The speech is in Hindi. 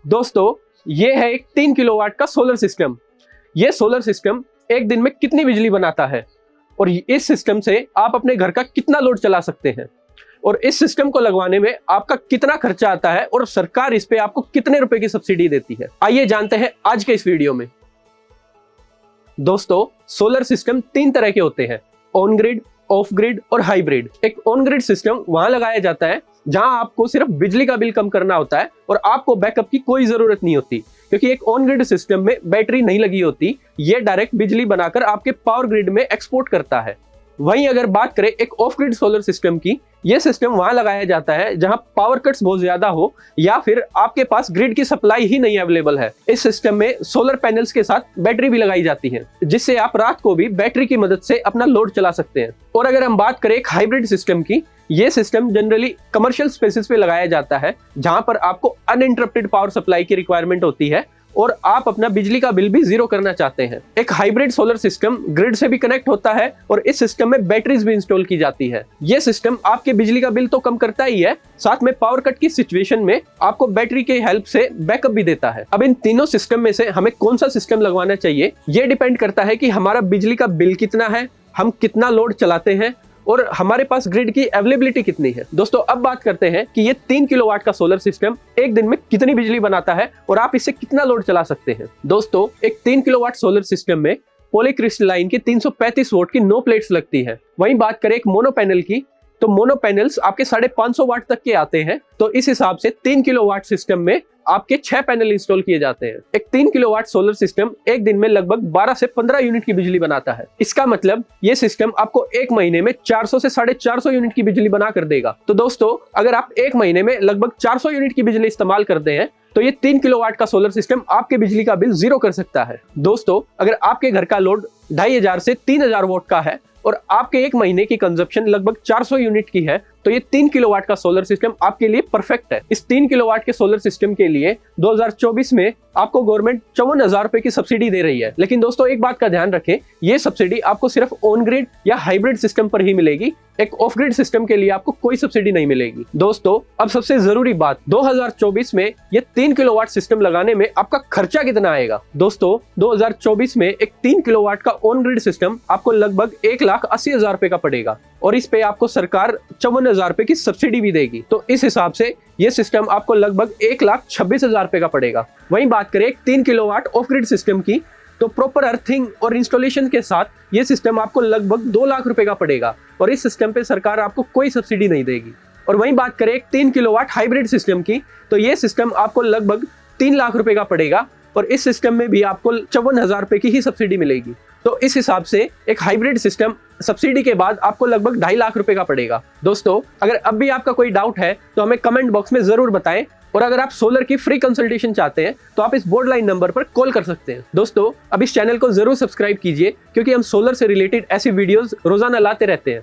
दोस्तों, ये है एक 3 किलोवाट का सोलर सिस्टम। ये सोलर सिस्टम एक दिन में कितनी बिजली बनाता है और इस सिस्टम से आप अपने घर का कितना लोड चला सकते हैं और इस सिस्टम को लगवाने में आपका कितना खर्चा आता है और सरकार इस पे आपको कितने रुपए की सब्सिडी देती है, आइए जानते हैं आज के इस वीडियो में। दोस्तों, सोलर सिस्टम 3 तरह के होते हैं, ऑन ग्रिड, ऑफ ग्रिड और हाइब्रिड। एक ऑन ग्रिड सिस्टम वहां लगाया जाता है जहां आपको सिर्फ बिजली का बिल कम करना होता है और आपको बैकअप की कोई जरूरत नहीं होती, क्योंकि एक ऑन ग्रिड सिस्टम में बैटरी नहीं लगी होती। ये डायरेक्ट बिजली बनाकर आपके पावर ग्रिड में एक्सपोर्ट करता है। वहीं अगर बात करें एक ऑफ ग्रिड सोलर सिस्टम की, यह सिस्टम वहां लगाया जाता है जहां पावर कट्स बहुत ज्यादा हो या फिर आपके पास ग्रिड की सप्लाई ही नहीं अवेलेबल है। इस सिस्टम में सोलर पैनल्स के साथ बैटरी भी लगाई जाती है, जिससे आप रात को भी बैटरी की मदद से अपना लोड चला सकते हैं। और अगर हम बात करें एक हाइब्रिड सिस्टम की, यह सिस्टम जनरली कमर्शियल स्पेसेस पे लगाया जाता है जहां पर आपको अनइंटरप्टेड पावर सप्लाई की रिक्वायरमेंट होती है और आप अपना बिजली का बिल भी जीरो करना चाहते हैं। एक हाइब्रिड सोलर सिस्टम ग्रिड से भी कनेक्ट होता है और इस सिस्टम में बैटरीज भी इंस्टॉल की जाती है। यह सिस्टम आपके बिजली का बिल तो कम करता ही है, साथ में पावर कट की सिचुएशन में आपको बैटरी के हेल्प से बैकअप भी देता है। अब इन तीनों सिस्टम में से हमें कौन सा सिस्टम लगवाना चाहिए, यह डिपेंड करता है कि हमारा बिजली का बिल कितना है, हम कितना लोड चलाते हैं और हमारे पास ग्रिड की अवेलेबिलिटी कितनी है। दोस्तों, अब बात करते हैं कि ये 3 किलोवाट का सोलर सिस्टम एक दिन में कितनी बिजली बनाता है और आप इससे कितना लोड चला सकते हैं। दोस्तों, एक 3 किलोवाट सोलर सिस्टम में पॉलीक्रिस्टलाइन की 335 वोल्ट की 9 प्लेट्स लगती है। वहीं बात करें एक मोनो पैनल की, तो मोनो पैनल्स आपके 550 वाट तक के आते हैं। तो इस हिसाब से 3 किलोवाट सिस्टम में आपके 6 पैनल इंस्टॉल किए जाते हैं। एक 3 किलोवाट सोलर सिस्टम एक दिन में लगभग 12 से 15 यूनिट की बिजली बनाता है। इसका मतलब ये सिस्टम आपको एक महीने में 400 से 450 यूनिट की बिजली बना कर देगा। तो दोस्तों, अगर आप एक महीने में लगभग 400 यूनिट की बिजली इस्तेमाल करते हैं तो ये 3 किलोवाट का सोलर सिस्टम आपके बिजली का बिल जीरो कर सकता है। दोस्तों, अगर आपके घर का लोड 2500 से 3000 वोल्ट का है और आपके एक महीने की कंजप्शन लगभग 400 यूनिट की है, तो ये 3 किलोवाट का सोलर सिस्टम आपके लिए परफेक्ट है। इस 3 किलोवाट के सोलर सिस्टम के लिए 2024 में आपको गवर्नमेंट 54,000 रुपए की सब्सिडी दे रही है। लेकिन दोस्तों, एक बात का ध्यान रखें, ये सब्सिडी आपको सिर्फ ऑन ग्रिड या हाइब्रिड सिस्टम पर ही मिलेगी। एक ऑफ ग्रिड सिस्टम के लिए आपको कोई सब्सिडी नहीं मिलेगी। दोस्तों, अब सबसे जरूरी बात, 2024 में ये 3 किलोवाट सिस्टम लगाने में आपका खर्चा कितना आएगा। दोस्तों, 2024 में एक 3 किलोवाट का ऑन ग्रिड सिस्टम आपको लगभग 1,80,000 रुपए का पड़ेगा और इस पे आपको सरकार 54,000 रुपए की सब्सिडी भी देगी। तो इस हिसाब से ये सिस्टम आपको लगभग 1,26,000 रुपए का पड़ेगा। वहीं बात करें 3 किलोवाट ऑफ ग्रिड सिस्टम की, तो प्रॉपर अर्थिंग और इंस्टॉलेशन के साथ ये सिस्टम आपको लगभग 2 लाख रुपए का पड़ेगा और इस सिस्टम पे सरकार आपको कोई सब्सिडी नहीं देगी। और वहीं बात करें 3 किलोवाट हाइब्रिड सिस्टम की, तो ये सिस्टम आपको लगभग 3 लाख रुपए का पड़ेगा और इस सिस्टम में भी आपको 54,000 रुपए की ही सब्सिडी मिलेगी। तो इस हिसाब से एक हाइब्रिड सिस्टम सब्सिडी के बाद आपको लगभग 2.5 लाख रुपए का पड़ेगा। दोस्तों, अगर अब भी आपका कोई डाउट है तो हमें कमेंट बॉक्स में जरूर बताएं और अगर आप सोलर की फ्री कंसल्टेशन चाहते हैं तो आप इस बोर्ड लाइन नंबर पर कॉल कर सकते हैं। दोस्तों, अब इस चैनल को जरूर सब्सक्राइब कीजिए, क्योंकि हम सोलर से रिलेटेड ऐसी वीडियोस रोजाना लाते रहते हैं।